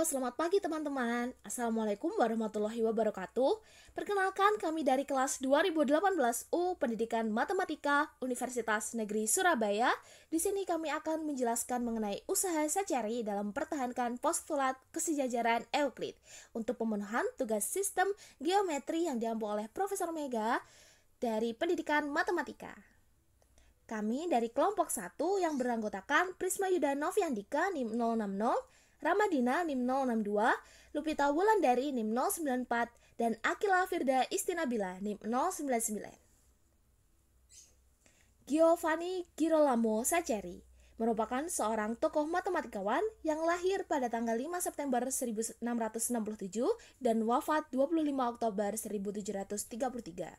Selamat pagi teman-teman. Assalamualaikum warahmatullahi wabarakatuh. Perkenalkan kami dari kelas 2018 U Pendidikan Matematika Universitas Negeri Surabaya. Di sini kami akan menjelaskan mengenai usaha Sacari dalam mempertahankan postulat kesejajaran Euclid untuk pemenuhan tugas sistem geometri yang diampu oleh Profesor Mega dari Pendidikan Matematika. Kami dari kelompok 1 yang beranggotakan Prisma Yuda Noviandika NIM 060, Ramadina NIM 062, Lupita Wulandari NIM 094, dan Akila Firda Istinabila NIM 099. Giovanni Girolamo Saccheri merupakan seorang tokoh matematikawan yang lahir pada tanggal 5 September 1667 dan wafat 25 Oktober 1733.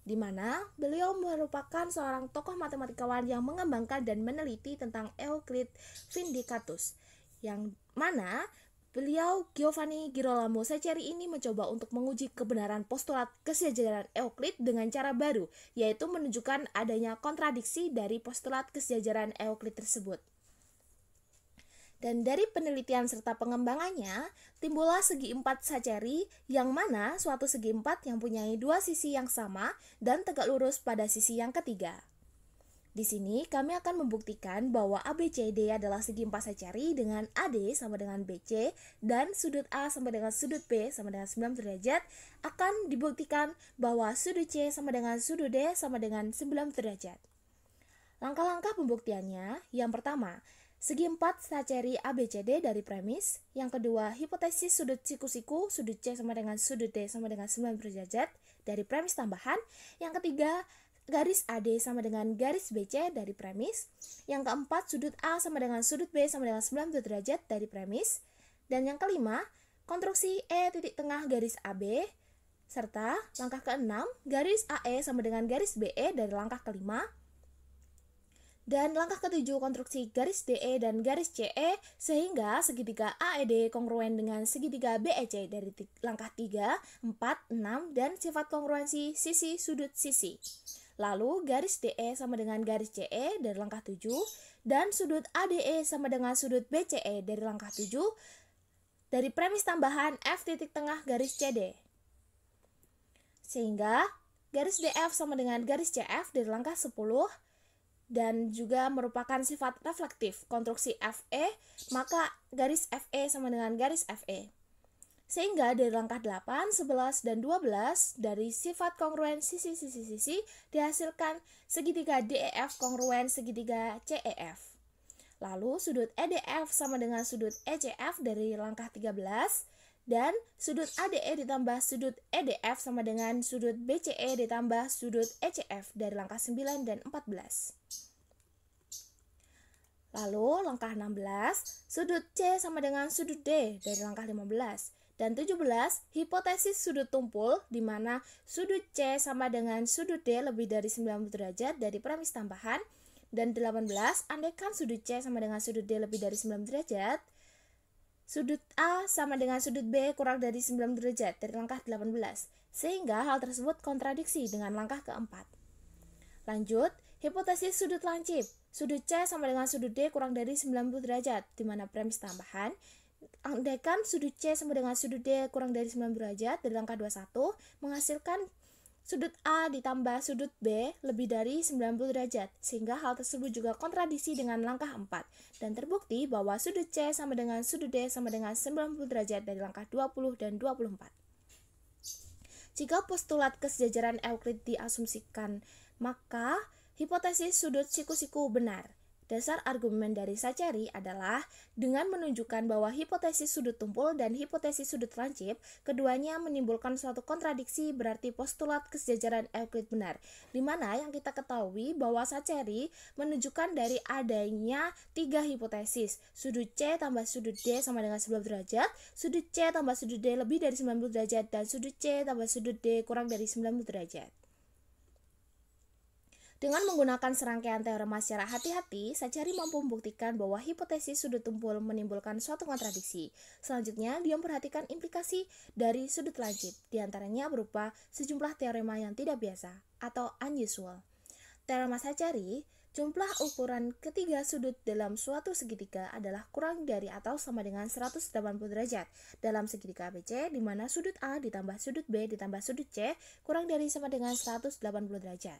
Di mana beliau merupakan seorang tokoh matematikawan yang mengembangkan dan meneliti tentang Euclid Vindicatus, yang mana beliau Giovanni Girolamo Saccheri ini mencoba untuk menguji kebenaran postulat kesejajaran Euclid dengan cara baru, yaitu menunjukkan adanya kontradiksi dari postulat kesejajaran Euclid tersebut. Dan dari penelitian serta pengembangannya, timbullah segi empat Saccheri, yang mana suatu segi empat yang mempunyai dua sisi yang sama dan tegak lurus pada sisi yang ketiga. Di sini kami akan membuktikan bahwa ABCD adalah segi empat Saccheri dengan AD sama dengan BC dan sudut A sama dengan sudut B sama dengan 90 derajat akan dibuktikan bahwa sudut C sama dengan sudut D sama dengan 90 derajat. Langkah-langkah pembuktiannya, yang pertama, segi empat Saccheri ABCD dari premis. Yang kedua, hipotesis sudut siku-siku sudut C sama dengan sudut D sama dengan 90 derajat dari premis tambahan. Yang ketiga, garis AD sama dengan garis BC dari premis. Yang keempat, sudut A sama dengan sudut B sama dengan 90 derajat dari premis. Dan yang kelima, konstruksi E titik tengah garis AB. Serta langkah keenam, garis AE sama dengan garis BE dari langkah kelima. Dan langkah ketujuh, konstruksi garis DE dan garis CE sehingga segitiga AED kongruen dengan segitiga BEC dari langkah 3, 4, 6, dan sifat kongruensi sisi sudut sisi. Lalu garis DE sama dengan garis CE dari langkah 7 dan sudut ADE sama dengan sudut BCE dari langkah 7 dari premis tambahan F titik tengah garis CD. Sehingga garis DF sama dengan garis CF dari langkah 10 dan juga merupakan sifat reflektif konstruksi FE, maka garis FE sama dengan garis FE. Sehingga dari langkah 8, 11, dan 12 dari sifat kongruen sisi-sisi-sisi dihasilkan segitiga DEF kongruen segitiga CEF. Lalu sudut EDF sama dengan sudut ECF dari langkah 13 dan sudut ADE ditambah sudut EDF sama dengan sudut BCE ditambah sudut ECF dari langkah 9 dan 14. Lalu langkah 16, sudut C sama dengan sudut D dari langkah 15. Dan 17, hipotesis sudut tumpul di mana sudut C sama dengan sudut D lebih dari 90 derajat dari premis tambahan. Dan 18, andaikan sudut C sama dengan sudut D lebih dari 90 derajat, sudut A sama dengan sudut B kurang dari 90 derajat dari langkah 18. Sehingga hal tersebut kontradiksi dengan langkah keempat. Lanjut, hipotesis sudut lancip. Sudut C sama dengan sudut D kurang dari 90 derajat, di mana premis tambahan. Andaikan sudut C sama dengan sudut D kurang dari 90 derajat dari langkah 21, menghasilkan sudut A ditambah sudut B lebih dari 90 derajat, sehingga hal tersebut juga kontradiksi dengan langkah 4. Dan terbukti bahwa sudut C sama dengan sudut D sama dengan 90 derajat dari langkah 20 dan 24. Jika postulat kesejajaran Euclid diasumsikan, maka hipotesis sudut siku-siku benar. Dasar argumen dari Saccheri adalah dengan menunjukkan bahwa hipotesis sudut tumpul dan hipotesis sudut lancip, keduanya menimbulkan suatu kontradiksi, berarti postulat kesejajaran Euclid benar. Di mana yang kita ketahui bahwa Saccheri menunjukkan dari adanya 3 hipotesis, sudut C tambah sudut D sama dengan 90 derajat, sudut C tambah sudut D lebih dari 90 derajat, dan sudut C tambah sudut D kurang dari 90 derajat. Dengan menggunakan serangkaian teorema secara hati-hati, Saccheri mampu membuktikan bahwa hipotesis sudut tumpul menimbulkan suatu kontradiksi. Selanjutnya, dia memperhatikan implikasi dari sudut lancip, diantaranya berupa sejumlah teorema yang tidak biasa atau unusual. Teorema Saccheri Jumlah ukuran ketiga sudut dalam suatu segitiga adalah kurang dari atau sama dengan 180 derajat dalam segitiga ABC, di mana sudut A ditambah sudut B ditambah sudut C kurang dari sama dengan 180 derajat.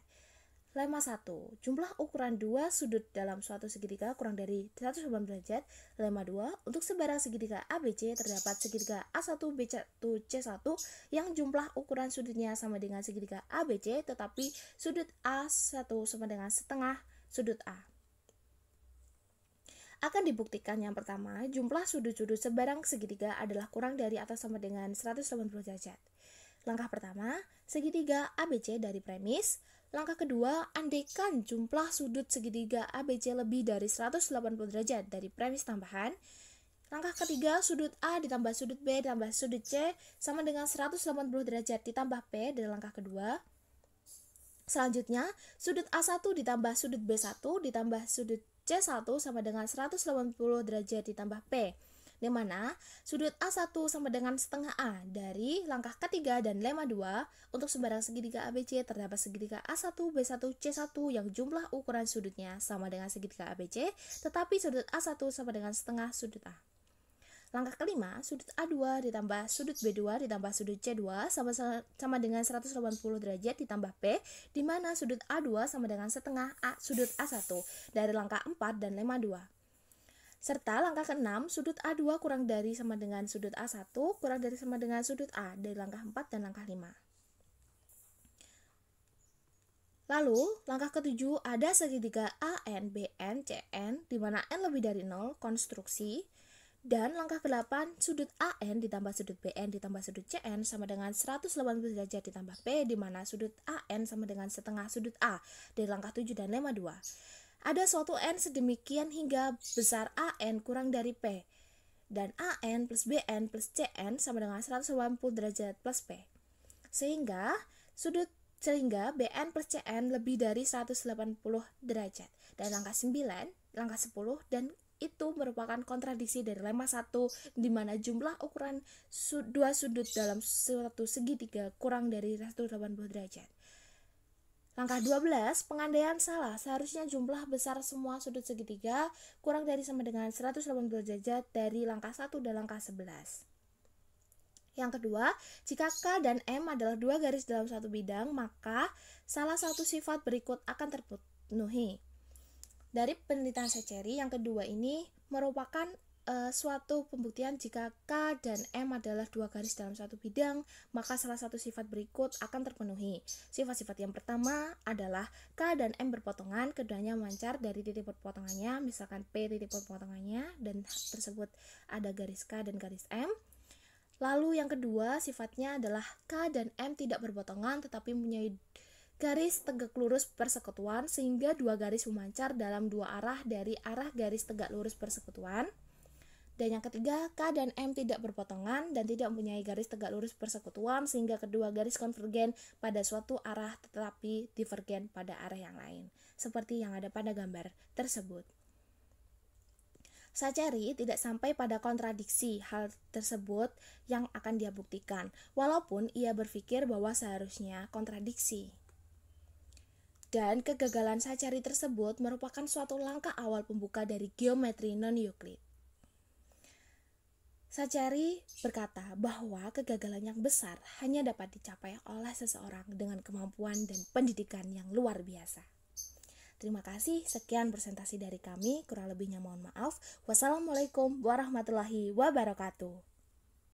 Lemma 1. Jumlah ukuran dua sudut dalam suatu segitiga kurang dari 180 derajat. Lemma 2. Untuk sebarang segitiga ABC terdapat segitiga A1, B1, C1 yang jumlah ukuran sudutnya sama dengan segitiga ABC, tetapi sudut A1 sama dengan setengah sudut A. Akan dibuktikan yang pertama, jumlah sudut-sudut sebarang segitiga adalah kurang dari atau sama dengan 180 derajat. Langkah pertama, segitiga ABC dari premis. Langkah kedua, andaikan jumlah sudut segitiga ABC lebih dari 180 derajat dari premis tambahan. Langkah ketiga, sudut A ditambah sudut B ditambah sudut C sama dengan 180 derajat ditambah P dari langkah kedua. Selanjutnya, sudut A1 ditambah sudut B1 ditambah sudut C1 sama dengan 180 derajat ditambah P, di mana sudut A1 sama dengan setengah A. Dari langkah ketiga dan lemma 2, untuk sembarang segitiga ABC terdapat segitiga A1, B1, C1 yang jumlah ukuran sudutnya sama dengan segitiga ABC, tetapi sudut A1 sama dengan setengah sudut A. Langkah kelima, sudut A2 ditambah sudut B2 ditambah sudut C2 sama dengan 180 derajat ditambah P, di mana sudut A2 sama dengan setengah sudut A1 dari langkah 4 dan lemma 2. Serta langkah ke-6, sudut A2 kurang dari sama dengan sudut A1 kurang dari sama dengan sudut A dari langkah 4 dan langkah 5. Lalu, langkah ke-7 ada segitiga AN, BN, CN di mana N lebih dari 0, konstruksi. Dan langkah ke-8, sudut AN ditambah sudut BN ditambah sudut CN sama dengan 180 derajat ditambah P, di mana sudut AN sama dengan setengah sudut A dari langkah 7 dan lemma 2. Ada suatu N sedemikian hingga besar AN kurang dari P, dan AN plus BN plus CN sama dengan 180 derajat plus P. Sehingga BN plus CN lebih dari 180 derajat. Dan langkah 9, langkah 10, dan itu merupakan kontradiksi dari lemma 1, di mana jumlah ukuran dua sudut dalam suatu segitiga kurang dari 180 derajat. Langkah 12, pengandaian salah. Seharusnya jumlah besar semua sudut segitiga kurang dari sama dengan 180 derajat dari langkah 1 dan langkah 11. Yang kedua, jika K dan M adalah dua garis dalam satu bidang, maka salah satu sifat berikut akan terpenuhi. Dari penelitian Sacheri yang kedua ini merupakan suatu pembuktian jika K dan M adalah dua garis dalam satu bidang, maka salah satu sifat berikut akan terpenuhi. Sifat-sifat yang pertama adalah K dan M berpotongan, keduanya memancar dari titik perpotongannya, misalkan P titik perpotongannya, dan tersebut ada garis K dan garis M. Lalu yang kedua sifatnya adalah K dan M tidak berpotongan tetapi mempunyai garis tegak lurus persekutuan, sehingga dua garis memancar dalam dua arah dari arah garis tegak lurus persekutuan. Dan yang ketiga, K dan M tidak berpotongan dan tidak mempunyai garis tegak lurus persekutuan, sehingga kedua garis konvergen pada suatu arah tetapi divergen pada arah yang lain, seperti yang ada pada gambar tersebut. Sacheri tidak sampai pada kontradiksi hal tersebut yang akan dia buktikan, walaupun ia berpikir bahwa seharusnya kontradiksi. Dan kegagalan Sacheri tersebut merupakan suatu langkah awal pembuka dari geometri non-Euclid. Sacheri berkata bahwa kegagalan yang besar hanya dapat dicapai oleh seseorang dengan kemampuan dan pendidikan yang luar biasa. Terima kasih, sekian presentasi dari kami, kurang lebihnya mohon maaf. Wassalamualaikum warahmatullahi wabarakatuh.